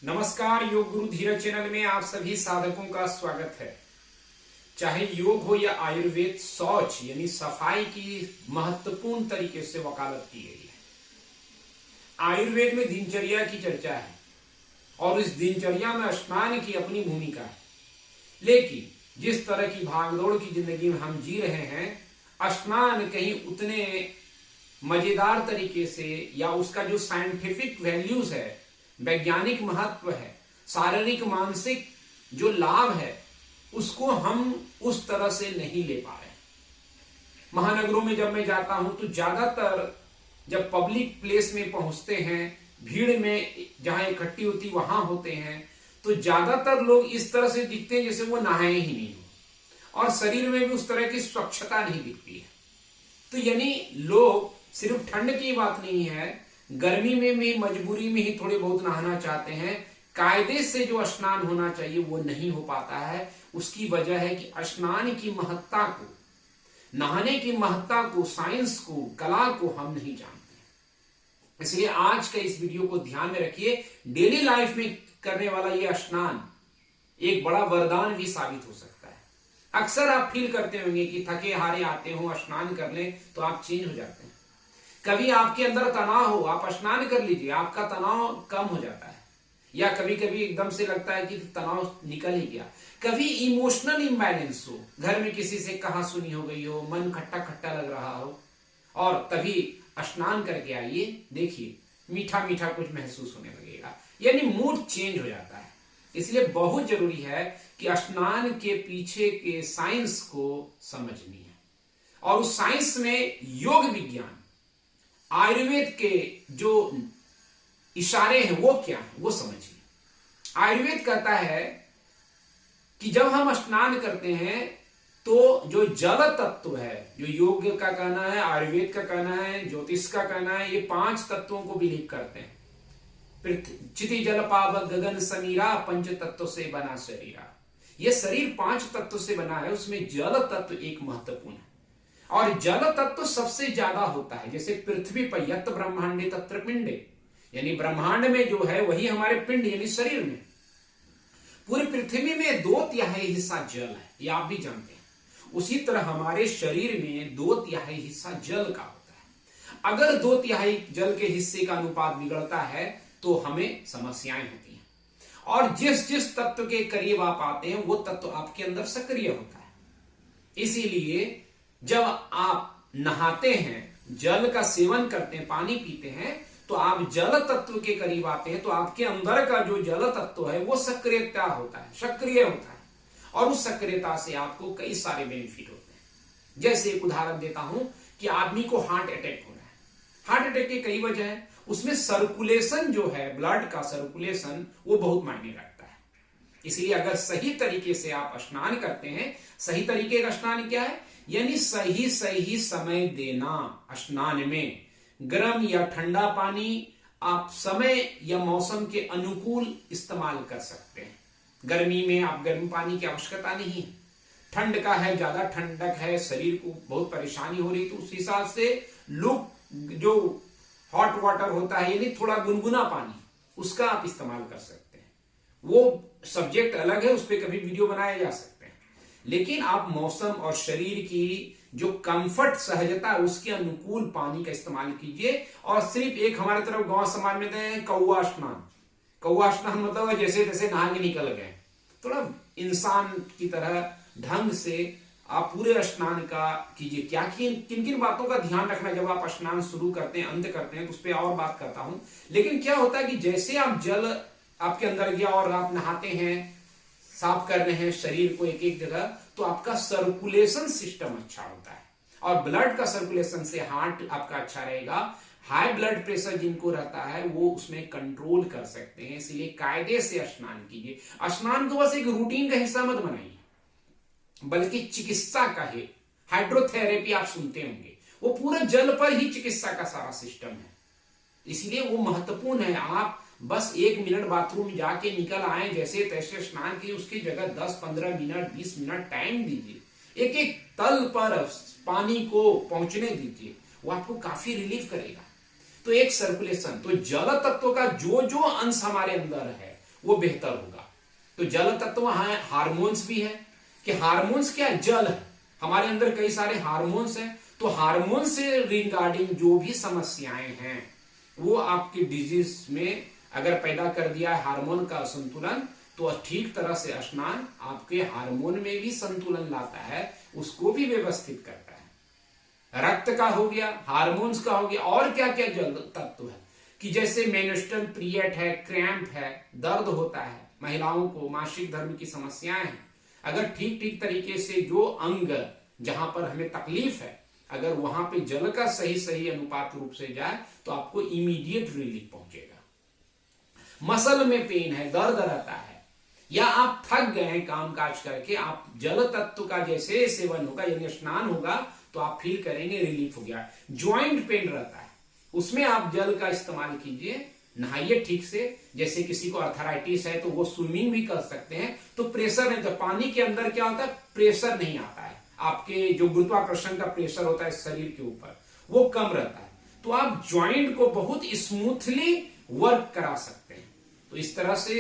नमस्कार। योग गुरु धीरज चैनल में आप सभी साधकों का स्वागत है। चाहे योग हो या आयुर्वेद, शौच यानी सफाई की महत्वपूर्ण तरीके से वकालत की गई है। आयुर्वेद में दिनचर्या की चर्चा है और इस दिनचर्या में स्नान की अपनी भूमिका है। लेकिन जिस तरह की भागदौड़ की जिंदगी में हम जी रहे हैं, स्नान कहीं उतने मजेदार तरीके से या उसका जो साइंटिफिक वैल्यूज है, वैज्ञानिक महत्व है, शारीरिक मानसिक जो लाभ है, उसको हम उस तरह से नहीं ले पा रहे। महानगरों में जब मैं जाता हूं तो ज्यादातर जब पब्लिक प्लेस में पहुंचते हैं, भीड़ में जहां इकट्ठी होती वहां होते हैं, तो ज्यादातर लोग इस तरह से दिखते हैं जैसे वो नहाए ही नहीं हो, और शरीर में भी उस तरह की स्वच्छता नहीं दिखती है। तो यानी लोग सिर्फ ठंड की बात नहीं है, गर्मी में भी मजबूरी में ही थोड़े बहुत नहाना चाहते हैं। कायदे से जो स्नान होना चाहिए वो नहीं हो पाता है। उसकी वजह है कि स्नान की महत्ता को, नहाने की महत्ता को, साइंस को, कला को हम नहीं जानते। इसलिए आज का इस वीडियो को ध्यान में रखिए। डेली लाइफ में करने वाला ये स्नान एक बड़ा वरदान भी साबित हो सकता है। अक्सर आप फील करते होंगे कि थके हारे आते हो, स्नान कर लें तो आप चेंज हो जाते हैं। कभी आपके अंदर तनाव हो, आप स्नान कर लीजिए, आपका तनाव कम हो जाता है। या कभी कभी एकदम से लगता है कि तनाव निकल ही गया। कभी इमोशनल इम्बैलेंस हो, घर में किसी से कहासुनी हो गई हो, मन खट्टा खट्टा लग रहा हो, और तभी स्नान करके आइए, देखिए मीठा मीठा कुछ महसूस होने लगेगा, यानी मूड चेंज हो जाता है। इसलिए बहुत जरूरी है कि स्नान के पीछे के साइंस को समझनी है, और उस साइंस में योग विज्ञान, आयुर्वेद के जो इशारे हैं वो क्या है वो समझिए। आयुर्वेद कहता है कि जब हम स्नान करते हैं तो जो जल तत्व है, जो योग का कहना है, आयुर्वेद का कहना है, ज्योतिष का कहना है, ये 5 तत्वों को बिलीव करते हैं। चिति जल पावक गगन समीरा, पंच तत्व से बना शरीरा। ये शरीर 5 तत्व से बना है, उसमें जल तत्व एक महत्वपूर्ण है। और जल तत्व सबसे ज्यादा होता है। जैसे पृथ्वी पर यत् ब्रह्मांडे तत्र पिंडे, यानी ब्रह्मांड में जो है वही हमारे पिंड यानी शरीर में। पूरी पृथ्वी में 2/3 हिस्सा जल है, ये आप भी जानते हैं। उसी तरह हमारे शरीर में 2/3 हिस्सा जल का होता है। अगर 2/3 जल के हिस्से का अनुपात बिगड़ता है तो हमें समस्याएं होती हैं। और जिस जिस तत्व के करीब आप आते हैं वो तत्व आपके अंदर सक्रिय होता है। इसीलिए जब आप नहाते हैं, जल का सेवन करते हैं, पानी पीते हैं, तो आप जल तत्व के करीब आते हैं, तो आपके अंदर का जो जल तत्व है वो सक्रियता होता है, सक्रिय होता है, और उस सक्रियता से आपको कई सारे बेनिफिट होते हैं। जैसे एक उदाहरण देता हूं कि आदमी को हार्ट अटैक हो रहा है। हार्ट अटैक की कई वजह है, उसमें सर्कुलेशन जो है, ब्लड का सर्कुलेशन, वो बहुत मायने रखता है। इसलिए अगर सही तरीके से आप स्नान करते हैं, सही तरीके का स्नान क्या है, यानी सही सही समय देना स्नान में। गर्म या ठंडा पानी आप समय या मौसम के अनुकूल इस्तेमाल कर सकते हैं। गर्मी में आप गर्म पानी की आवश्यकता नहीं है। ठंड का है, ज्यादा ठंडक है, शरीर को बहुत परेशानी हो रही, तो उस हिसाब से लुक जो हॉट वाटर होता है, यानी थोड़ा गुनगुना पानी, उसका आप इस्तेमाल कर सकते हैं। वो सब्जेक्ट अलग है, उस पर कभी वीडियो बनाया जा सकता है। लेकिन आप मौसम और शरीर की जो कंफर्ट, सहजता, उसके अनुकूल पानी का इस्तेमाल कीजिए। और सिर्फ एक हमारे तरफ गांव समाज में हैं कौवा स्नान। कौवा स्नान मतलब जैसे तैसे नहा के निकल गए। थोड़ा इंसान की तरह ढंग से आप पूरे स्नान का कीजिए। क्या किन किन बातों का ध्यान रखना जब आप स्नान शुरू करते हैं, अंत करते हैं, तो उस पर और बात करता हूं। लेकिन क्या होता है कि जैसे आप जल आपके अंदर गया और आप नहाते हैं, साफ कर रहे हैं शरीर को एक एक जगह, तो आपका सर्कुलेशन सिस्टम अच्छा होता है, और ब्लड का सर्कुलेशन से हार्ट आपका अच्छा रहेगा। हाई ब्लड प्रेशर जिनको रहता है वो उसमें कंट्रोल कर सकते हैं। इसलिए कायदे से स्नान कीजिए। स्नान को बस एक रूटीन का हिस्सा मत बनाइए, बल्कि चिकित्सा का है। हाइड्रोथेरेपी आप सुनते होंगे, वो पूरा जल पर ही चिकित्सा का सारा सिस्टम है। इसलिए वो महत्वपूर्ण है। आप बस 1 मिनट बाथरूम जाके निकल आए, जैसे तैसे स्नान कीजिए, उसकी जगह 10-15 मिनट 20 मिनट टाइम दीजिए। एक एक तल पर पानी को पहुंचने दीजिए, वो आपको काफी रिलीफ करेगा। तो एक सर्कुलेशन, तो जल तत्व का जो जो अंश हमारे अंदर है वो बेहतर होगा। तो जल तत्व हार्मोन्स भी है कि हार्मोन्स क्या है, जल है, हमारे अंदर कई सारे हार्मोन्स हैं। तो हार्मोन से रिगार्डिंग जो भी समस्याएं हैं वो आपके डिजीज में अगर पैदा कर दिया है हार्मोन का असंतुलन, तो ठीक तरह से स्नान आपके हार्मोन में भी संतुलन लाता है, उसको भी व्यवस्थित करता है। रक्त का हो गया, हार्मोन्स का हो गया, और क्या क्या जल तत्व है कि जैसे मेंस्ट्रुअल पीरियड है, क्रैम्प है, दर्द होता है, महिलाओं को मासिक धर्म की समस्याएं हैं, अगर ठीक ठीक तरीके से जो अंग जहां पर हमें तकलीफ है अगर वहां पे जल का सही सही अनुपात रूप से जाए तो आपको इमीडिएट रिलीफ पहुंचेगा। मसल में पेन है, दर्द रहता है, या आप थक गए हैं काम काज करके, आप जल तत्व का जैसे सेवन होगा यानी स्नान होगा तो आप फील करेंगे रिलीफ हो गया। ज्वाइंट पेन रहता है, उसमें आप जल का इस्तेमाल कीजिए, नहाइए ठीक से। जैसे किसी को अर्थराइटिस है तो वो स्विमिंग भी कर सकते हैं, तो प्रेशर नहीं, तो पानी के अंदर क्या होता है, प्रेशर नहीं आता है, आपके जो गुरुत्वाकर्षण का प्रेशर होता है शरीर के ऊपर वो कम रहता है, तो आप ज्वाइंट को बहुत स्मूथली वर्क करा सकते हैं। तो इस तरह से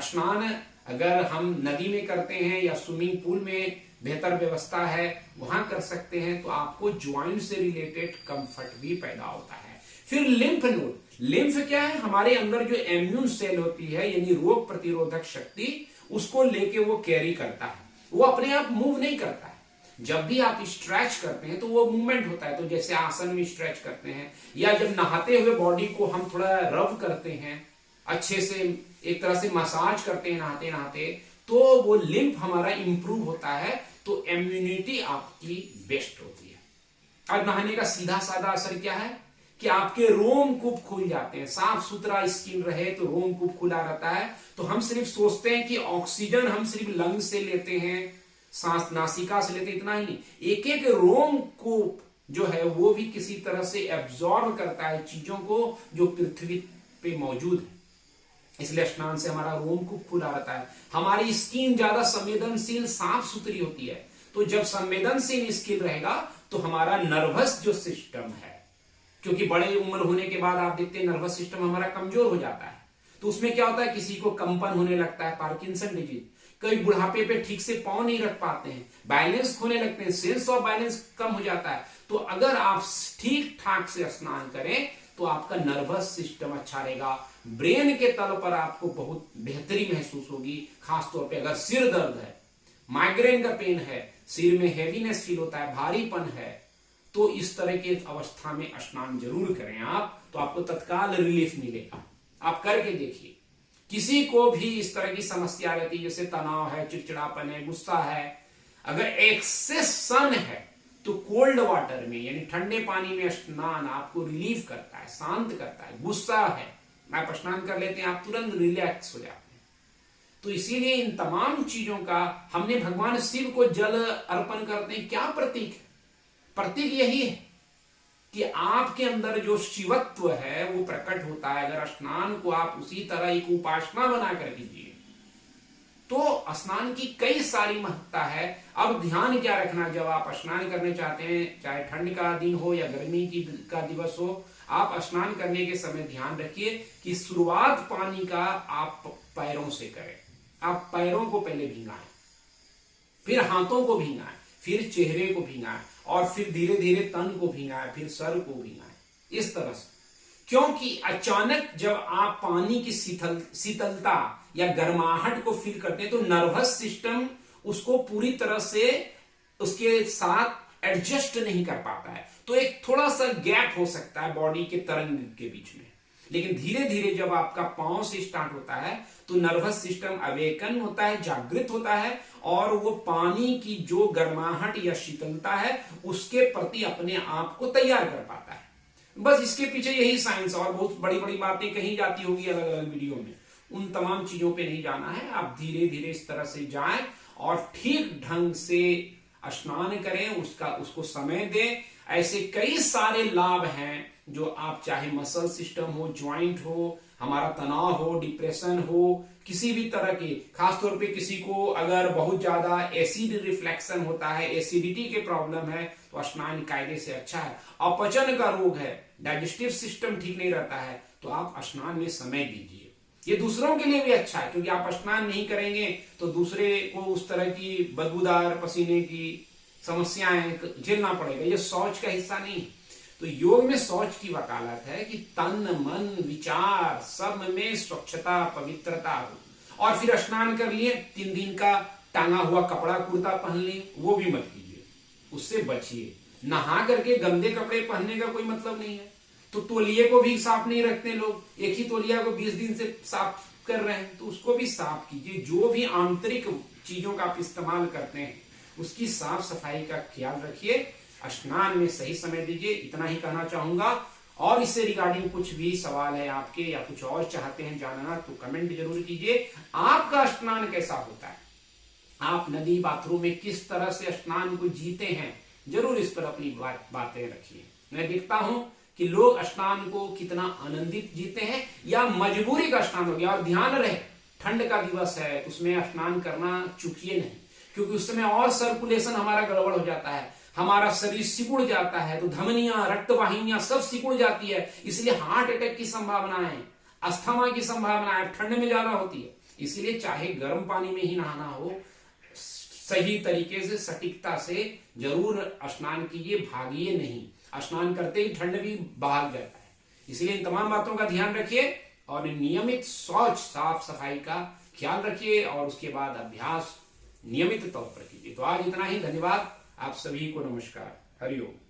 स्नान अगर हम नदी में करते हैं या स्विमिंग पूल में बेहतर व्यवस्था है वहां कर सकते हैं, तो आपको ज्वाइंट से रिलेटेड कंफर्ट भी पैदा होता है। फिर लिम्फ नोड, लिम्फ क्या है, हमारे अंदर जो इम्यून सेल होती है यानी रोग प्रतिरोधक शक्ति, उसको लेके वो कैरी करता है, वो अपने आप मूव नहीं करता है। जब भी आप स्ट्रेच करते हैं तो वो मूवमेंट होता है, तो जैसे आसन में स्ट्रेच करते हैं या जब नहाते हुए बॉडी को हम थोड़ा रब करते हैं अच्छे से, एक तरह से मसाज करते हैं नहाते नहाते, तो वो लिम्फ हमारा इंप्रूव होता है, तो इम्यूनिटी आपकी बेस्ट होती है। और नहाने का सीधा साधा असर क्या है कि आपके रोमकूप खुल जाते हैं, साफ सुथरा स्किन रहे तो रोमकूप खुला रहता है। तो हम सिर्फ सोचते हैं कि ऑक्सीजन हम सिर्फ लंग से लेते हैं, सांस नासिका से लेते, इतना ही नहीं, एक एक रोमकूप जो है वो भी किसी तरह से एब्जॉर्ब करता है चीजों को जो पृथ्वी पे मौजूद है। इसलिए स्नान से हमारा रोमकूप खुला रहता है, हमारी स्किन ज्यादा संवेदनशील साफ सुथरी होती है। तो जब संवेदनशील स्किन रहेगा तो हमारा नर्वस जो सिस्टम है, क्योंकि बड़े उम्र होने के बाद आप देखते हैं नर्वस सिस्टम हमारा कमजोर हो जाता है, तो उसमें क्या होता है, किसी को कंपन होने लगता है, पार्किंसन डिजीज, कई बुढ़ापे पे ठीक से पांव नहीं रख पाते हैं, बैलेंस खोने लगते हैं, सेंस ऑफ बैलेंस कम हो जाता है। तो अगर आप ठीक ठाक से स्नान करें तो आपका नर्वस सिस्टम अच्छा रहेगा, ब्रेन के तल पर आपको बहुत बेहतरी महसूस होगी। खासतौर पे अगर सिर दर्द है, माइग्रेन का पेन है, सिर में हैवीनेस फील होता है, भारीपन है, तो इस तरह की अवस्था में स्नान जरूर करें आप, तो आपको तत्काल रिलीफ मिलेगा। आप करके देखिए। किसी को भी इस तरह की समस्या रहती है, जैसे तनाव है, चिड़चिड़ापन है, गुस्सा है, अगर एक्सेस सन है तो कोल्ड वाटर में यानी ठंडे पानी में स्नान आपको रिलीफ करता है, शांत करता है। गुस्सा है, आप स्नान कर लेते हैं, आप तुरंत रिलैक्स हो जाते हैं। तो इसीलिए इन तमाम चीजों का हमने भगवान शिव को जल अर्पण करते हैं, क्या प्रतीक है? प्रतीक यही है कि आपके अंदर जो शिवत्व है वो प्रकट होता है। अगर स्नान को आप उसी तरह एक उपासना बनाकर कीजिए तो स्नान की कई सारी महत्ता है। अब ध्यान क्या रखना, जब आप स्नान करने चाहते हैं, चाहे ठंड का दिन हो या गर्मी का दिवस हो, आप स्नान करने के समय ध्यान रखिए कि शुरुआत पानी का आप पैरों से करें। आप पैरों को पहले भिंगाएं, फिर हाथों को भिंगाएं, फिर चेहरे को भिंगाएं, और फिर धीरे धीरे तन को भिंगाएं, फिर सर को भिंगाएं, इस तरह से। क्योंकि अचानक जब आप पानी की शीतलता या गर्माहट को फील करते हैं तो नर्वस सिस्टम उसको पूरी तरह से उसके साथ एडजस्ट नहीं कर पाता है, तो एक थोड़ा सा गैप हो सकता है बॉडी के तरंग के बीच में। लेकिन धीरे धीरे जब आपका पांव से स्टार्ट होता है तो नर्वस सिस्टम अवेकन होता है, जागृत होता है, और वो पानी की जो गर्माहट या शीतलता है उसके प्रति अपने आप को तैयार कर पाता है। बस इसके पीछे यही साइंस, और बहुत बड़ी बड़ी बातें कही जाती होगी अलग अलग वीडियो में, उन तमाम चीजों पे नहीं जाना है। आप धीरे धीरे इस तरह से जाएं और ठीक ढंग से स्नान करें, उसको समय दें। ऐसे कई सारे लाभ हैं जो आप चाहे मसल सिस्टम हो, ज्वाइंट हो, हमारा तनाव हो, डिप्रेशन हो, किसी भी तरह के, खासतौर पे किसी को अगर बहुत ज्यादा एसिड रिफ्लेक्शन होता है, एसिडिटी के प्रॉब्लम है, तो स्नान कायदे से अच्छा है। अपचन का रोग है, डाइजेस्टिव सिस्टम ठीक नहीं रहता है, तो आप स्नान में समय दीजिए। ये दूसरों के लिए भी अच्छा है, क्योंकि आप स्नान नहीं करेंगे तो दूसरे को उस तरह की बदबूदार पसीने की समस्याएं झेलना पड़ेगा। ये शौच का हिस्सा नहीं। तो योग में शौच की वकालत है कि तन मन विचार सब में स्वच्छता पवित्रता हो। और फिर स्नान कर लिए, 3 दिन का टांगा हुआ कपड़ा कुर्ता पहन लिए, वो भी मत कीजिए, उससे बचिए। नहा करके गंदे कपड़े पहनने का कोई मतलब नहीं है। तो तौलिए को भी साफ नहीं रखते लोग, एक ही तौलिया को 20 दिन से साफ कर रहे हैं, तो उसको भी साफ कीजिए। जो भी आंतरिक चीजों का आप इस्तेमाल करते हैं उसकी साफ सफाई का ख्याल रखिए। स्नान में सही समय दीजिए, इतना ही कहना चाहूंगा। और इससे रिगार्डिंग कुछ भी सवाल है आपके या कुछ और चाहते हैं जानना तो कमेंट जरूर कीजिए। आपका स्नान कैसा होता है, आप नदी बाथरूम में किस तरह से स्नान को जीते हैं, जरूर इस पर अपनी बातें रखिए। मैं देखता हूं कि लोग स्नान को कितना आनंदित जीते हैं या मजबूरी का स्नान हो गया। और ध्यान रहे, ठंड का दिवस है तो उसमें स्नान करना चूकिए नहीं, क्योंकि उस समय और सर्कुलेशन हमारा गड़बड़ हो जाता है, हमारा शरीर सिकुड़ जाता है, तो धमनियां रक्तवाहिनियां सब सिकुड़ जाती है। इसलिए हार्ट अटैक की संभावना है, अस्थमा की संभावना है, ठंड में ज्यादा होती है। इसलिए चाहे गर्म पानी में ही नहाना हो, सही तरीके से सटीकता से जरूर स्नान कीजिए, भागिए नहीं। स्नान करते ही ठंड भी भाग जाता है। इसलिए इन तमाम बातों का ध्यान रखिए और नियमित शौच साफ सफाई का ख्याल रखिए और उसके बाद अभ्यास नियमित तौर पर कीजिए। तो आज इतना ही, धन्यवाद। आप सभी को नमस्कार, हरिओम।